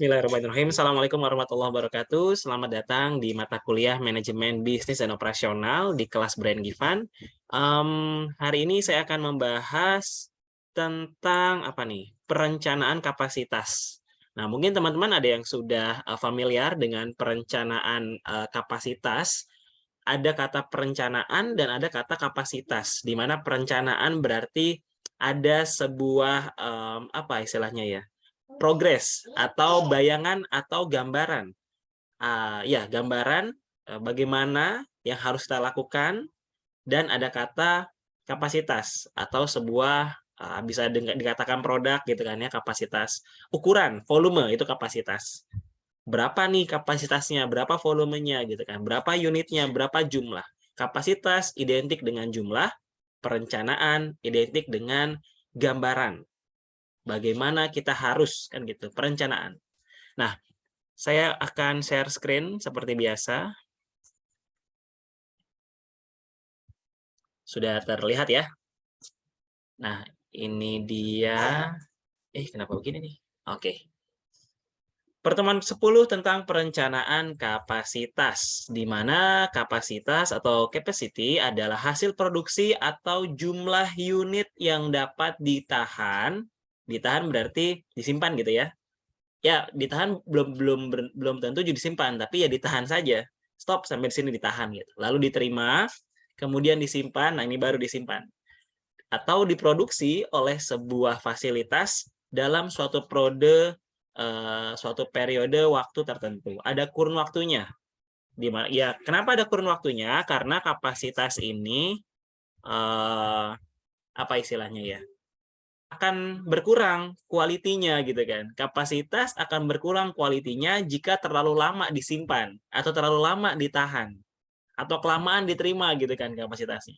Bismillahirrahmanirrahim. Assalamualaikum warahmatullahi wabarakatuh. Selamat datang di mata kuliah Manajemen Bisnis dan Operasional di kelas Brand Givan. Hari ini saya akan membahas tentang apa nih? Perencanaan kapasitas. Nah, mungkin teman-teman ada yang sudah familiar dengan perencanaan kapasitas. Ada kata perencanaan dan ada kata kapasitas, di mana perencanaan berarti ada sebuah apa istilahnya ya? Progres atau bayangan atau gambaran. Ya, gambaran bagaimana yang harus kita lakukan, dan ada kata kapasitas atau sebuah bisa dikatakan produk gitu kan ya, kapasitas. Ukuran, volume itu kapasitas. Berapa nih kapasitasnya, berapa volumenya gitu kan, berapa unitnya, berapa jumlah. Kapasitas identik dengan jumlah, perencanaan identik dengan gambaran. Bagaimana kita harus kan gitu, perencanaan. Nah, saya akan share screen seperti biasa. Sudah terlihat ya? Nah, ini dia. Kenapa begini nih? Oke. Pertemuan 10 tentang perencanaan kapasitas, di mana kapasitas atau capacity adalah hasil produksi atau jumlah unit yang dapat ditahan. Ditahan berarti disimpan gitu ya. Ya, ditahan belum tentu juga disimpan, tapi ya ditahan saja. Stop sampai di sini ditahan gitu. Lalu diterima, kemudian disimpan. Nah, ini baru disimpan. Atau diproduksi oleh sebuah fasilitas dalam suatu periode waktu tertentu. Ada kurun waktunya. Ya, kenapa ada kurun waktunya? Karena kapasitas ini apa istilahnya ya? Akan berkurang kualitinya gitu kan. Kapasitas akan berkurang kualitinya jika terlalu lama disimpan atau terlalu lama ditahan atau kelamaan diterima gitu kan kapasitasnya.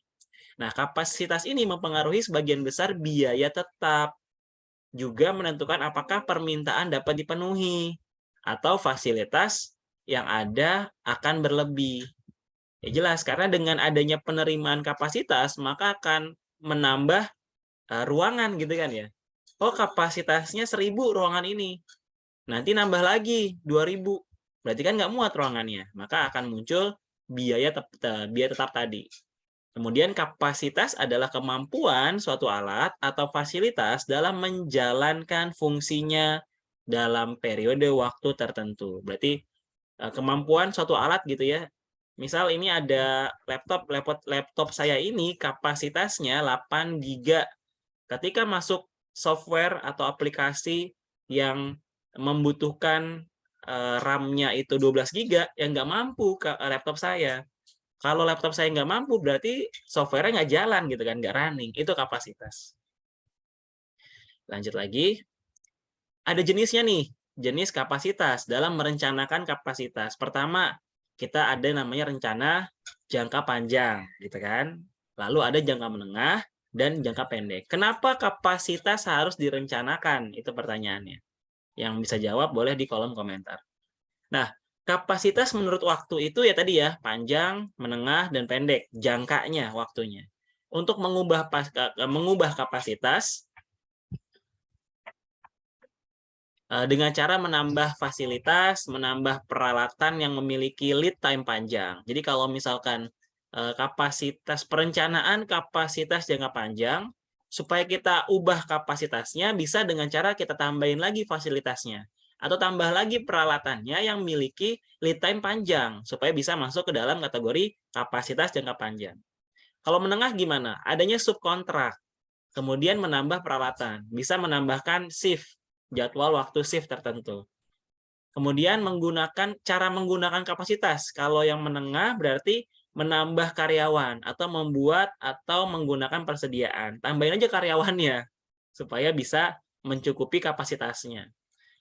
Nah, kapasitas ini mempengaruhi sebagian besar biaya tetap, juga menentukan apakah permintaan dapat dipenuhi atau fasilitas yang ada akan berlebih. Ya jelas, karena dengan adanya penerimaan kapasitas maka akan menambah ruangan gitu kan ya. Oh, kapasitasnya 1.000 ruangan ini. Nanti nambah lagi 2.000. Berarti kan nggak muat ruangannya. Maka akan muncul biaya tetap tadi. Kemudian kapasitas adalah kemampuan suatu alat atau fasilitas dalam menjalankan fungsinya dalam periode waktu tertentu. Berarti kemampuan suatu alat gitu ya. Misal ini ada laptop saya ini kapasitasnya 8 GB. Ketika masuk software atau aplikasi yang membutuhkan RAM-nya itu 12 GB, yang nggak mampu ke laptop saya. Kalau laptop saya nggak mampu, berarti software-nya nggak jalan gitu kan, nggak running. Itu kapasitas. Lanjut lagi, ada jenisnya nih, jenis kapasitas dalam merencanakan kapasitas. Pertama, kita ada namanya rencana jangka panjang, gitu kan. Lalu ada jangka menengah dan jangka pendek. Kenapa kapasitas harus direncanakan? Itu pertanyaannya. Yang bisa jawab boleh di kolom komentar. Nah, kapasitas menurut waktu itu ya tadi ya, panjang, menengah, dan pendek. Jangkanya, waktunya. Untuk mengubah kapasitas, dengan cara menambah fasilitas, menambah peralatan yang memiliki lead time panjang. Jadi kalau misalkan kapasitas perencanaan kapasitas jangka panjang, supaya kita ubah kapasitasnya bisa dengan cara kita tambahin lagi fasilitasnya. Atau tambah lagi peralatannya yang memiliki lead time panjang, supaya bisa masuk ke dalam kategori kapasitas jangka panjang. Kalau menengah gimana? Adanya subkontrak. Kemudian menambah peralatan, bisa menambahkan shift, jadwal waktu shift tertentu. Kemudian cara menggunakan kapasitas. Kalau yang menengah berarti menambah karyawan atau membuat atau menggunakan persediaan. Tambahin aja karyawannya supaya bisa mencukupi kapasitasnya.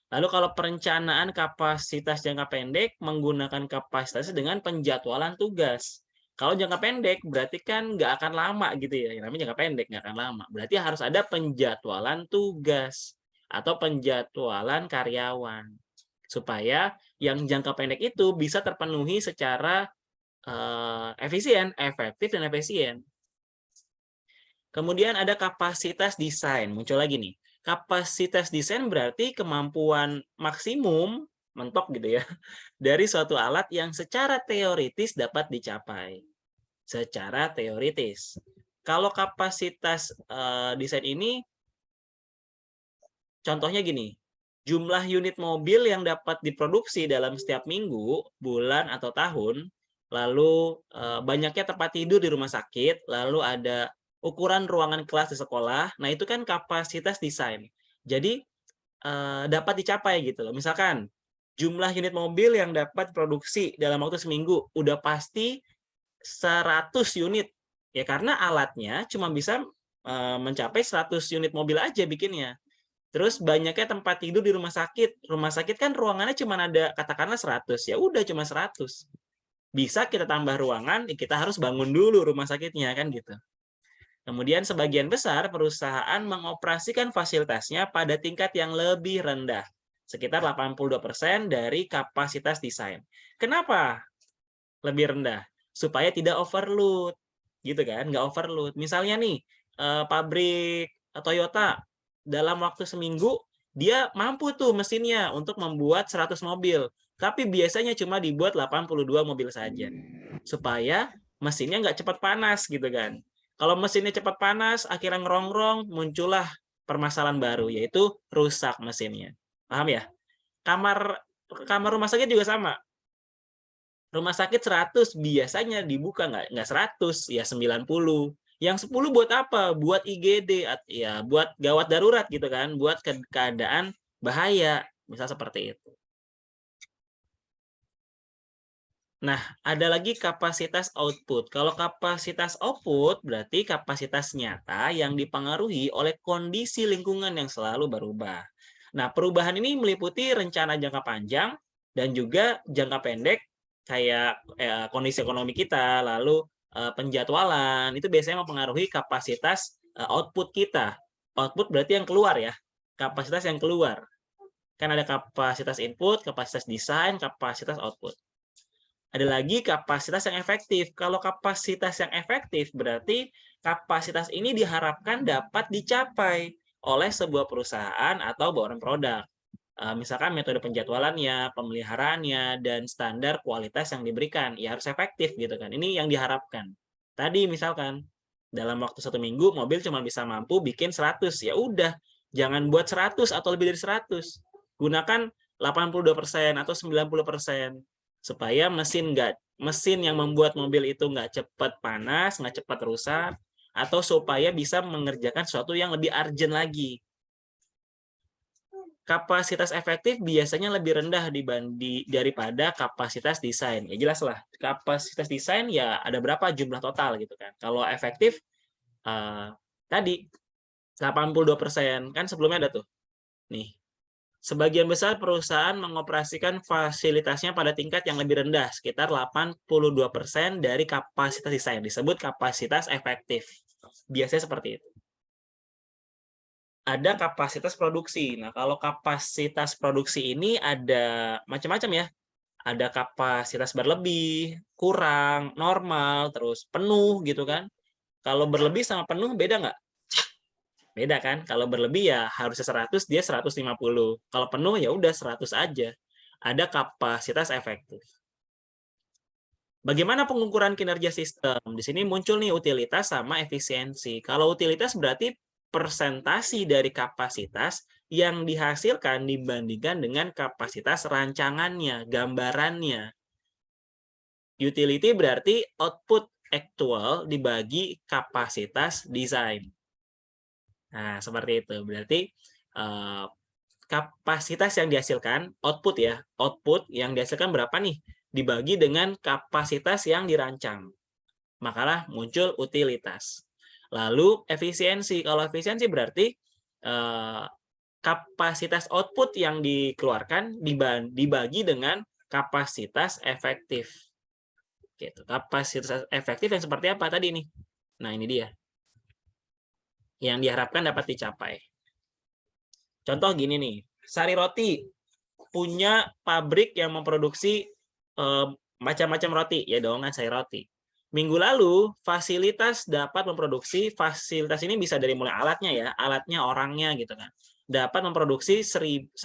Lalu kalau perencanaan kapasitas jangka pendek menggunakan kapasitas dengan penjadwalan tugas. Kalau jangka pendek berarti kan nggak akan lama gitu ya. Yang namanya jangka pendek nggak akan lama. Berarti harus ada penjadwalan tugas atau penjadwalan karyawan. Supaya yang jangka pendek itu bisa terpenuhi secara efisien, efektif, dan efisien. Kemudian ada kapasitas desain. Muncul lagi nih. Kapasitas desain berarti kemampuan maksimum, mentok gitu ya, dari suatu alat yang secara teoritis dapat dicapai. Secara teoritis. Kalau kapasitas desain ini, contohnya gini, jumlah unit mobil yang dapat diproduksi dalam setiap minggu, bulan, atau tahun, lalu banyaknya tempat tidur di rumah sakit, lalu ada ukuran ruangan kelas di sekolah, nah itu kan kapasitas desain. Jadi dapat dicapai gitu loh. Misalkan jumlah unit mobil yang dapat produksi dalam waktu seminggu udah pasti 100 unit. Ya karena alatnya cuma bisa mencapai 100 unit mobil aja bikinnya. Terus banyaknya tempat tidur di rumah sakit. Rumah sakit kan ruangannya cuma ada katakanlah 100. Ya udah cuma 100. Bisa kita tambah ruangan, kita harus bangun dulu rumah sakitnya kan gitu. Kemudian sebagian besar perusahaan mengoperasikan fasilitasnya pada tingkat yang lebih rendah, sekitar 82% dari kapasitas desain. Kenapa lebih rendah? Supaya tidak overload, gitu kan? Nggak overload. Misalnya nih, pabrik Toyota dalam waktu seminggu dia mampu tuh mesinnya untuk membuat 100 mobil, tapi biasanya cuma dibuat 82 mobil saja, supaya mesinnya nggak cepat panas gitu kan. Kalau mesinnya cepat panas, akhirnya ngerongrong, muncullah permasalahan baru, yaitu rusak mesinnya. Paham ya? Kamar kamar rumah sakit juga sama. Rumah sakit 100 biasanya dibuka nggak 100, ya 90. Yang 10 buat apa? Buat IGD, ya buat gawat darurat gitu kan, buat keadaan bahaya, misal seperti itu. Nah, ada lagi kapasitas output. Kalau kapasitas output berarti kapasitas nyata yang dipengaruhi oleh kondisi lingkungan yang selalu berubah. Nah, perubahan ini meliputi rencana jangka panjang dan juga jangka pendek kayak kondisi ekonomi kita, lalu penjadwalan, itu biasanya mempengaruhi kapasitas output kita. Output berarti yang keluar ya, kapasitas yang keluar. Kan ada kapasitas input, kapasitas desain, kapasitas output. Ada lagi kapasitas yang efektif. Kalau kapasitas yang efektif berarti kapasitas ini diharapkan dapat dicapai oleh sebuah perusahaan atau bauran produk. Misalkan metode penjadwalannya, pemeliharaannya, dan standar kualitas yang diberikan. Ya harus efektif gitu kan. Ini yang diharapkan. Tadi misalkan dalam waktu 1 minggu mobil cuma bisa mampu bikin 100. Ya udah, jangan buat 100 atau lebih dari 100. Gunakan 82% atau 90%. Supaya mesin yang membuat mobil itu nggak cepat panas, nggak cepat rusak, atau supaya bisa mengerjakan sesuatu yang lebih urgent lagi. Kapasitas efektif biasanya lebih rendah daripada kapasitas desain. Ya jelas lah, kapasitas desain ya ada berapa jumlah total gitu kan. Kalau efektif tadi 82%, kan sebelumnya ada tuh. Nih, sebagian besar perusahaan mengoperasikan fasilitasnya pada tingkat yang lebih rendah, sekitar 82% dari kapasitas desain. Disebut kapasitas efektif. Biasanya seperti itu. Ada kapasitas produksi. Nah, kalau kapasitas produksi ini ada macam-macam ya. Ada kapasitas berlebih, kurang, normal, terus penuh gitu kan. Kalau berlebih sama penuh beda nggak? Beda kan? Kalau berlebih ya harusnya 100, dia 150. Kalau penuh ya udah 100 aja. Ada kapasitas efektif. Bagaimana pengukuran kinerja sistem? Di sini muncul nih utilitas sama efisiensi. Kalau utilitas berarti persentasi dari kapasitas yang dihasilkan dibandingkan dengan kapasitas rancangannya, gambarannya. Utility berarti output actual dibagi kapasitas desain. Nah, seperti itu. Berarti kapasitas yang dihasilkan, output ya, output yang dihasilkan berapa nih? Dibagi dengan kapasitas yang dirancang. Makalah muncul utilitas. Lalu efisiensi. Kalau efisiensi berarti kapasitas output yang dikeluarkan dibagi dengan kapasitas efektif. Gitu. Kapasitas efektif yang seperti apa tadi nih? Nah, ini dia. Yang diharapkan dapat dicapai. Contoh gini nih, Sari Roti punya pabrik yang memproduksi macam-macam roti, ya dong kan Sari Roti. Minggu lalu, fasilitas dapat memproduksi, fasilitas ini bisa dari mulai alatnya ya, alatnya, orangnya gitu kan. dapat memproduksi 148.000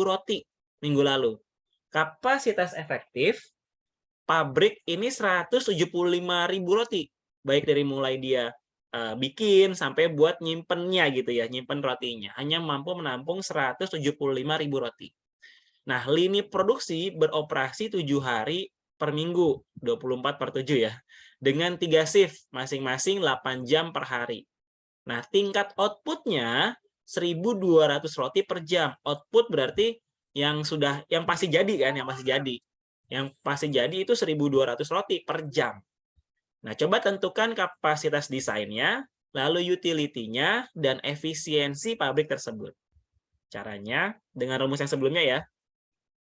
roti minggu lalu. Kapasitas efektif pabrik ini 175.000 roti, baik dari mulai dia bikin sampai buat nyimpennya gitu ya, nyimpen rotinya. Hanya mampu menampung 175.000 roti. Nah, lini produksi beroperasi 7 hari per minggu, 24/7 ya, dengan 3 shift, masing-masing 8 jam per hari. Nah, tingkat output-nya 1.200 roti per jam. Output berarti yang pasti jadi kan, yang pasti jadi. Yang pasti jadi itu 1.200 roti per jam. Nah, coba tentukan kapasitas desainnya, lalu utility-nya, dan efisiensi pabrik tersebut. Caranya, dengan rumus yang sebelumnya ya,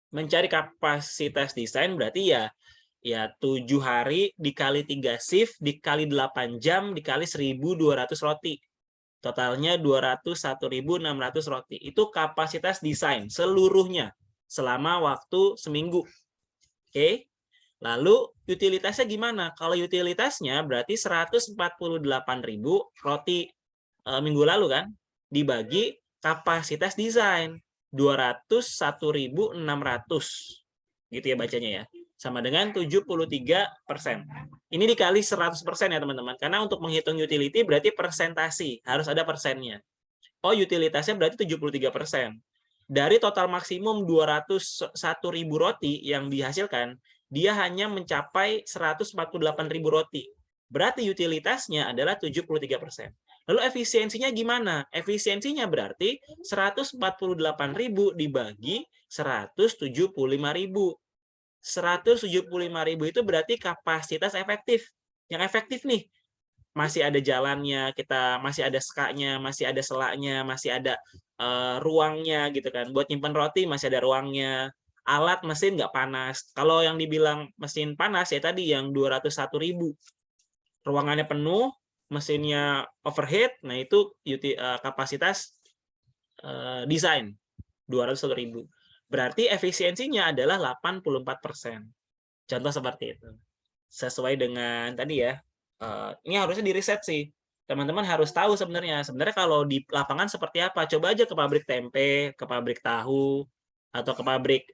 mencari kapasitas desain berarti ya 7 hari dikali 3 shift dikali 8 jam dikali 1.200 roti. Totalnya 201.600 roti. Itu kapasitas desain seluruhnya selama waktu seminggu. Oke. Lalu utilitasnya gimana? Kalau utilitasnya berarti 148.000 roti minggu lalu kan dibagi kapasitas desain 201.600 gitu ya bacanya ya, sama dengan 73%. Ini dikali 100% ya teman-teman, karena untuk menghitung utility berarti persentasi, harus ada persennya. Oh, utilitasnya berarti 73%. Dari total maksimum 201.000 roti yang dihasilkan, dia hanya mencapai 148.000 roti. Berarti utilitasnya adalah 73%. Lalu efisiensinya gimana? Efisiensinya berarti 148.000 dibagi 175.000. 175.000 itu berarti kapasitas efektif. Yang efektif nih, masih ada jalannya, kita masih ada skanya, masih ada selaknya, masih ada ruangnya gitu kan. Buat nyimpan roti masih ada ruangnya. Alat mesin nggak panas. Kalau yang dibilang mesin panas ya tadi yang 201.000. Ruangannya penuh, mesinnya overheat, nah itu kapasitas desain 201.000. Berarti efisiensinya adalah 84%. Contoh seperti itu. Sesuai dengan tadi ya, ini harusnya di riset sih. Teman-teman harus tahu sebenarnya. Sebenarnya kalau di lapangan seperti apa? Coba aja ke pabrik tempe, ke pabrik tahu, atau ke pabrik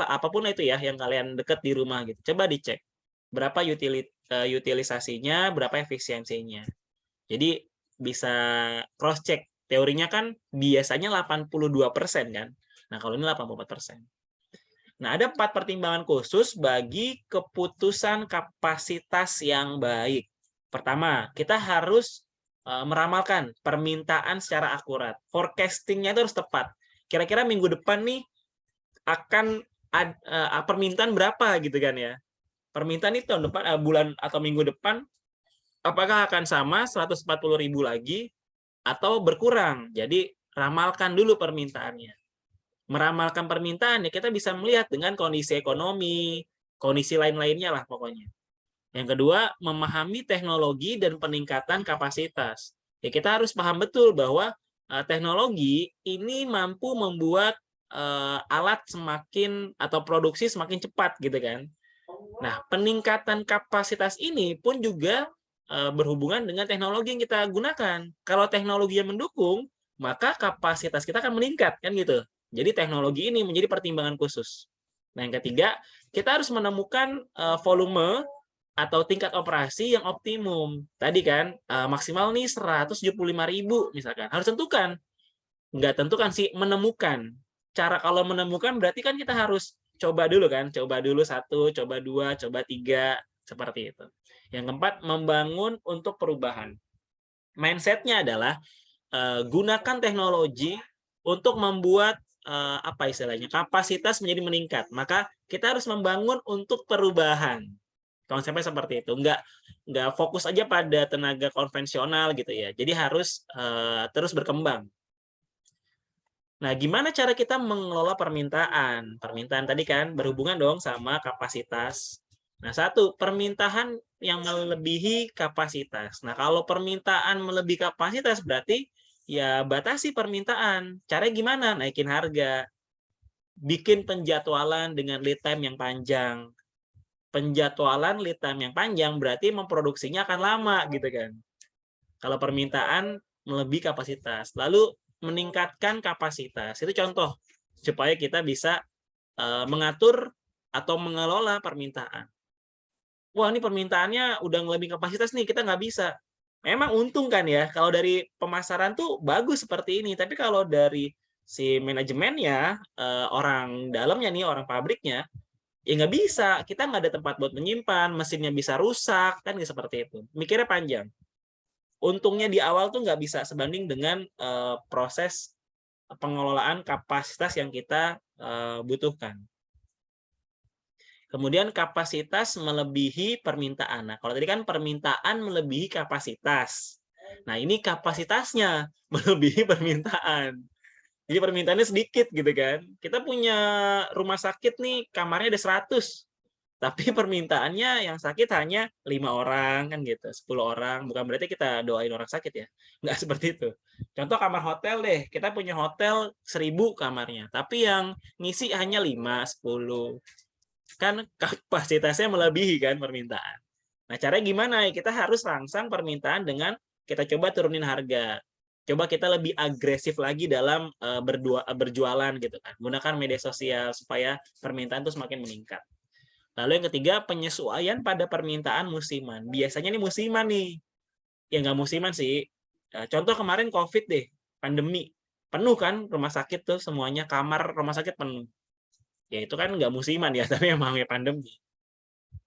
apapun itu ya yang kalian deket di rumah gitu. Coba dicek berapa utilisasinya, berapa efisiensinya. Jadi bisa cross check. Teorinya kan biasanya 82% kan. Nah, kalau ini 84%. Nah, ada 4 pertimbangan khusus bagi keputusan kapasitas yang baik. Pertama, kita harus meramalkan permintaan secara akurat. Forecasting-nya itu harus tepat. Kira-kira minggu depan nih akan permintaan berapa gitu kan ya. Permintaan itu tahun depan, bulan atau minggu depan, apakah akan sama 140.000 lagi atau berkurang. Jadi, ramalkan dulu permintaannya. Meramalkan permintaan ya kita bisa melihat dengan kondisi ekonomi, kondisi lain-lainnya lah pokoknya. Yang kedua, memahami teknologi dan peningkatan kapasitas. Ya kita harus paham betul bahwa teknologi ini mampu membuat alat semakin atau produksi semakin cepat gitu kan. Nah, peningkatan kapasitas ini pun juga berhubungan dengan teknologi yang kita gunakan. Kalau teknologi yang mendukung, maka kapasitas kita akan meningkat kan gitu. Jadi teknologi ini menjadi pertimbangan khusus. Nah, yang ketiga, kita harus menemukan volume atau tingkat operasi yang optimum. Tadi kan maksimal nih 175.000 misalkan. Harus tentukan. Nggak tentukan sih, menemukan. Cara kalau menemukan berarti kan kita harus coba dulu kan. Coba dulu 1, coba 2, coba 3, seperti itu. Yang keempat, membangun untuk perubahan. Mindset-nya adalah gunakan teknologi untuk membuat apa istilahnya kapasitas menjadi meningkat. Maka kita harus membangun untuk perubahan. Konsepnya seperti itu. Nggak fokus aja pada tenaga konvensional gitu ya. Jadi harus terus berkembang. Nah, gimana cara kita mengelola permintaan? Permintaan tadi kan berhubungan dong sama kapasitas. Nah, satu, permintaan yang melebihi kapasitas. Nah, kalau permintaan melebihi kapasitas berarti ya batasi permintaan. Caranya gimana? Naikin harga. Bikin penjadwalan dengan lead time yang panjang. Penjadwalan lead time yang panjang berarti memproduksinya akan lama gitu kan. Kalau permintaan melebihi kapasitas. Lalu meningkatkan kapasitas. Itu contoh supaya kita bisa mengatur atau mengelola permintaan. Wah, ini permintaannya udah ngelebihin kapasitas nih, kita nggak bisa. Memang untung kan ya, kalau dari pemasaran tuh bagus seperti ini. Tapi kalau dari si manajemennya, orang dalamnya nih, orang pabriknya, ya nggak bisa. Kita nggak ada tempat buat menyimpan, mesinnya bisa rusak, kan nggak seperti itu. Mikirnya panjang. Untungnya di awal tuh nggak bisa sebanding dengan proses pengelolaan kapasitas yang kita butuhkan. Kemudian kapasitas melebihi permintaan. Nah, kalau tadi kan permintaan melebihi kapasitas. Nah, ini kapasitasnya melebihi permintaan. Jadi permintaannya sedikit gitu kan. Kita punya rumah sakit nih, kamarnya ada 100. Tapi permintaannya yang sakit hanya 5 orang kan gitu, 10 orang. Bukan berarti kita doain orang sakit ya. Nggak seperti itu. Contoh kamar hotel deh. Kita punya hotel 1000 kamarnya. Tapi yang ngisi hanya 5, 10. Kan kapasitasnya melebihi kan permintaan. Nah, caranya gimana? Kita harus rangsang permintaan dengan kita coba turunin harga. Coba kita lebih agresif lagi dalam berjualan gitu kan. Gunakan media sosial supaya permintaan itu semakin meningkat. Lalu yang ketiga, penyesuaian pada permintaan musiman. Biasanya nih musiman nih. Ya nggak musiman sih. Contoh kemarin COVID deh, pandemi. Penuh kan rumah sakit tuh semuanya, kamar rumah sakit penuh. Ya itu kan nggak musiman ya, tapi emang ya pandemi.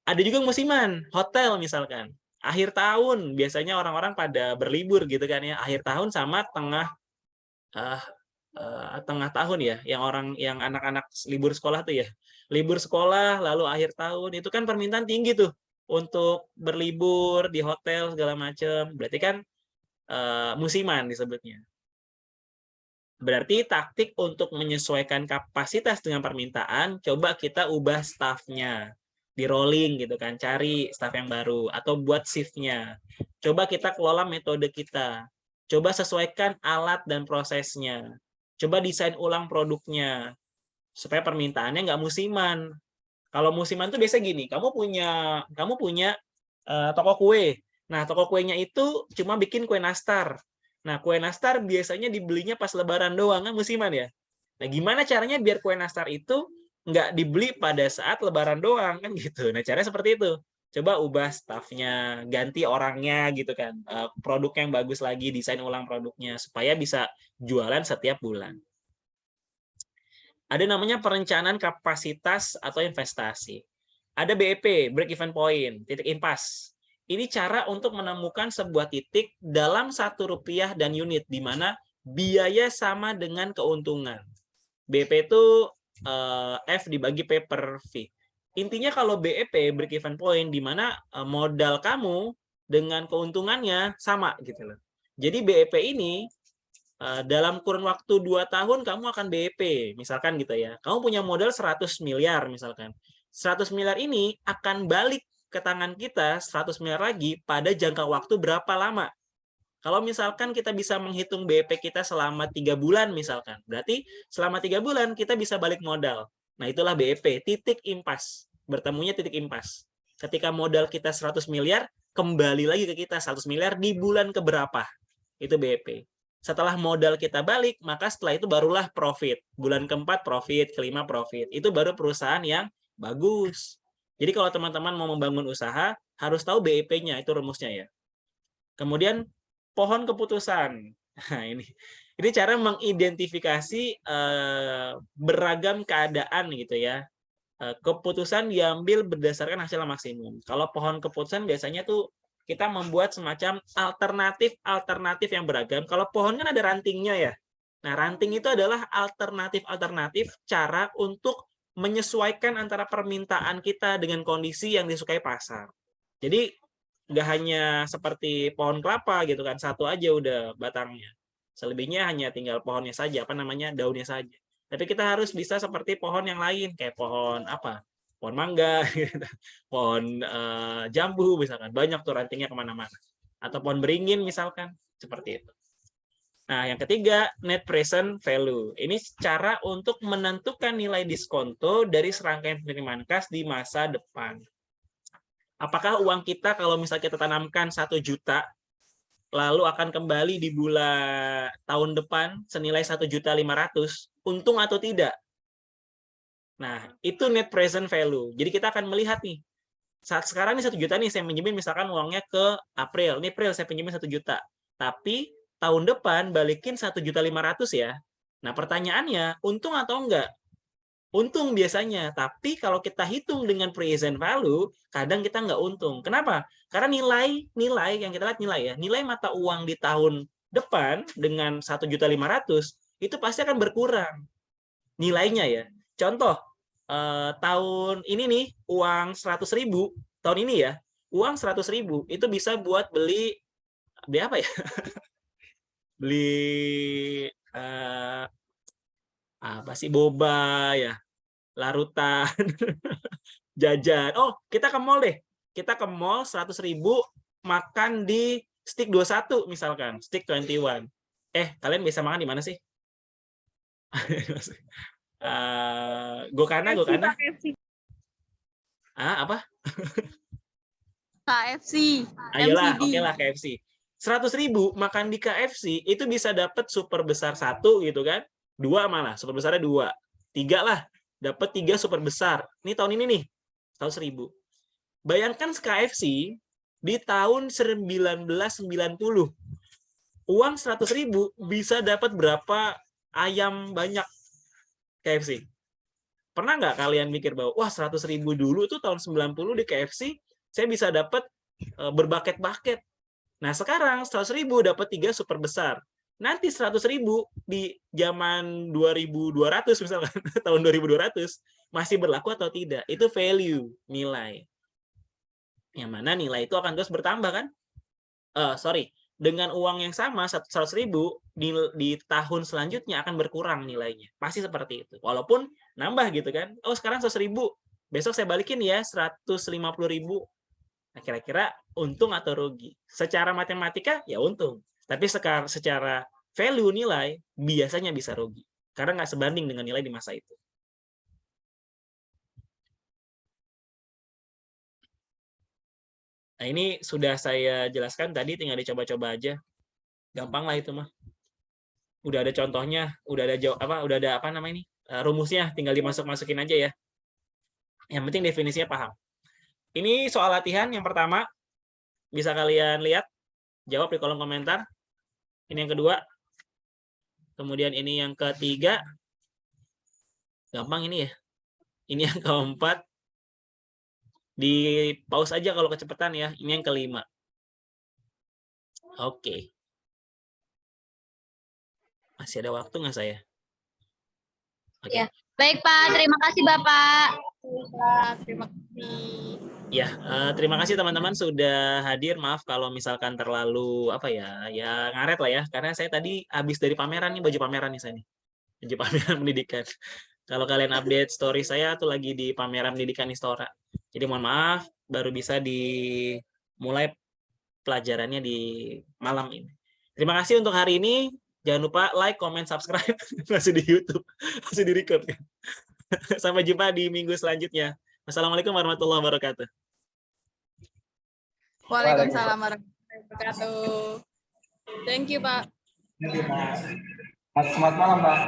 Ada juga musiman, hotel misalkan. Akhir tahun, biasanya orang-orang pada berlibur gitu kan ya. Akhir tahun sama uh, tengah tahun ya, yang anak-anak libur sekolah tuh ya. Libur sekolah, lalu akhir tahun, itu kan permintaan tinggi tuh untuk berlibur di hotel segala macam. Berarti kan musiman disebutnya. Berarti taktik untuk menyesuaikan kapasitas dengan permintaan, coba kita ubah staffnya. Di rolling gitu kan, cari staff yang baru. Atau buat shift-nya. Coba kita kelola metode kita. Coba sesuaikan alat dan prosesnya. Coba desain ulang produknya. Supaya permintaannya nggak musiman. Kalau musiman tuh biasa gini, kamu punya toko kue. Nah, toko kuenya itu cuma bikin kue nastar. Nah, kue nastar biasanya dibelinya pas lebaran doang, kan musiman ya. Nah, gimana caranya biar kue nastar itu nggak dibeli pada saat lebaran doang, kan gitu. Nah, caranya seperti itu. Coba ubah staffnya, ganti orangnya gitu kan. Produk yang bagus lagi, desain ulang produknya, supaya bisa jualan setiap bulan. Ada namanya perencanaan kapasitas atau investasi. Ada BEP, break even point, titik impas. Ini cara untuk menemukan sebuah titik dalam Rp1 dan unit, di mana biaya sama dengan keuntungan. BEP itu F dibagi P per V. Intinya kalau BEP, break even point, di mana modal kamu dengan keuntungannya sama gitu loh. Jadi BEP ini dalam kurun waktu 2 tahun kamu akan BEP, misalkan gitu ya. Kamu punya modal 100 miliar misalkan. 100 miliar ini akan balik ke tangan kita 100 miliar lagi pada jangka waktu berapa lama. Kalau misalkan kita bisa menghitung BEP kita selama 3 bulan misalkan, berarti selama 3 bulan kita bisa balik modal. Nah, itulah BEP, titik impas. Bertemunya titik impas. Ketika modal kita 100 miliar, kembali lagi ke kita 100 miliar di bulan keberapa. Itu BEP. Setelah modal kita balik, maka setelah itu barulah profit. Bulan keempat profit, kelima profit. Itu baru perusahaan yang bagus. Jadi kalau teman-teman mau membangun usaha, harus tahu BEP-nya, itu rumusnya ya. Kemudian pohon keputusan. Nah, ini cara mengidentifikasi beragam keadaan gitu ya. Keputusan diambil berdasarkan hasil maksimum. Kalau pohon keputusan biasanya tuh kita membuat semacam alternatif yang beragam. Kalau pohon kan ada rantingnya ya. Nah, ranting itu adalah alternatif cara untuk menyesuaikan antara permintaan kita dengan kondisi yang disukai pasar. Jadi nggak hanya seperti pohon kelapa gitu kan, satu aja udah batangnya. Selebihnya hanya tinggal pohonnya saja, daunnya saja. Tapi kita harus bisa seperti pohon yang lain, kayak pohon apa? Pohon mangga, gitu. Pohon jambu misalkan, banyak tuh rantingnya kemana-mana. Atau pohon beringin misalkan, seperti itu. Nah, yang ketiga, net present value. Ini cara untuk menentukan nilai diskonto dari serangkaian penerimaan kas di masa depan. Apakah uang kita kalau misalnya kita tanamkan 1 juta, lalu akan kembali di bulan tahun depan senilai 1.500.000, untung atau tidak? Nah, itu net present value. Jadi kita akan melihat nih, saat sekarang nih 1 juta nih saya pinjemin misalkan uangnya ke April. Ini April saya pinjemin 1 juta. Tapi tahun depan balikin 1.500.000 ya. Nah, pertanyaannya, untung atau enggak? Untung biasanya, tapi kalau kita hitung dengan present value, kadang kita nggak untung. Kenapa? Karena nilai yang kita lihat nilai mata uang di tahun depan dengan 1.500.000 itu pasti akan berkurang nilainya ya. Contoh, tahun ini nih uang 100.000 tahun ini ya, uang 100.000 itu bisa buat beli apa ya? Beli apa sih, boba ya, larutan, jajan. Oh, kita ke mall deh. Kita ke mall 100.000 makan di Stick 21 misalkan, Stick 21. Kalian bisa makan di mana sih? Gokana. Apa? KFC. Ayolah, MCD. oke lah KFC. 100.000 makan di KFC itu bisa dapat super besar 1 gitu kan? 2 malah, super besarnya 2. 3 lah, dapat 3 super besar. Ini tahun ini nih, 100.000. Bayangkan KFC di tahun 1990. Uang 100.000 bisa dapat berapa ayam banyak KFC? Pernah nggak kalian mikir bahwa, wah 100.000 dulu tuh tahun 90 di KFC, saya bisa dapat berbaket-baket. Nah, sekarang 100.000 dapat 3 super besar. Nanti 100.000 di zaman 2200 misalkan, tahun 2200, masih berlaku atau tidak? Itu value, nilai. Yang mana nilai itu akan terus bertambah kan? Dengan uang yang sama, 100.000, di tahun selanjutnya akan berkurang nilainya. Pasti seperti itu. Walaupun nambah gitu kan. Oh, sekarang 100.000, besok saya balikin ya 150.000. Nah, kira-kira untung atau rugi? Secara matematika ya untung, tapi secara value nilai biasanya bisa rugi karena nggak sebanding dengan nilai di masa itu. Nah, ini sudah saya jelaskan tadi, tinggal dicoba-coba aja. Gampang lah itu mah. Udah ada contohnya, udah ada apa namanya ini? Rumusnya, tinggal dimasuk-masukin aja ya. Yang penting definisinya paham. Ini soal latihan yang pertama, bisa kalian lihat, jawab di kolom komentar. Ini yang kedua. Kemudian ini yang ketiga. Gampang ini ya. Ini yang keempat. Di pause aja kalau kecepatan ya. Ini yang kelima. Oke. Masih ada waktu nggak saya? Oke. Ya. Baik Pak, terima kasih Bapak. Terima kasih. Ya, terima kasih teman-teman sudah hadir. Maaf kalau misalkan terlalu ya ngaret lah ya. Karena saya tadi habis dari pameran nih, baju pameran nih saya nih. Baju pameran pendidikan. Kalau kalian update story saya tuh lagi di pameran pendidikan Istora. Jadi mohon maaf, baru bisa dimulai pelajarannya di malam ini. Terima kasih untuk hari ini. Jangan lupa like, comment, subscribe. Masih di YouTube. Masih di record. Sampai jumpa di minggu selanjutnya. Wassalamualaikum warahmatullahi wabarakatuh. Waalaikumsalam warahmatullahi wabarakatuh. Thank you, Pak. Thank you, Pak. Selamat malam, Pak.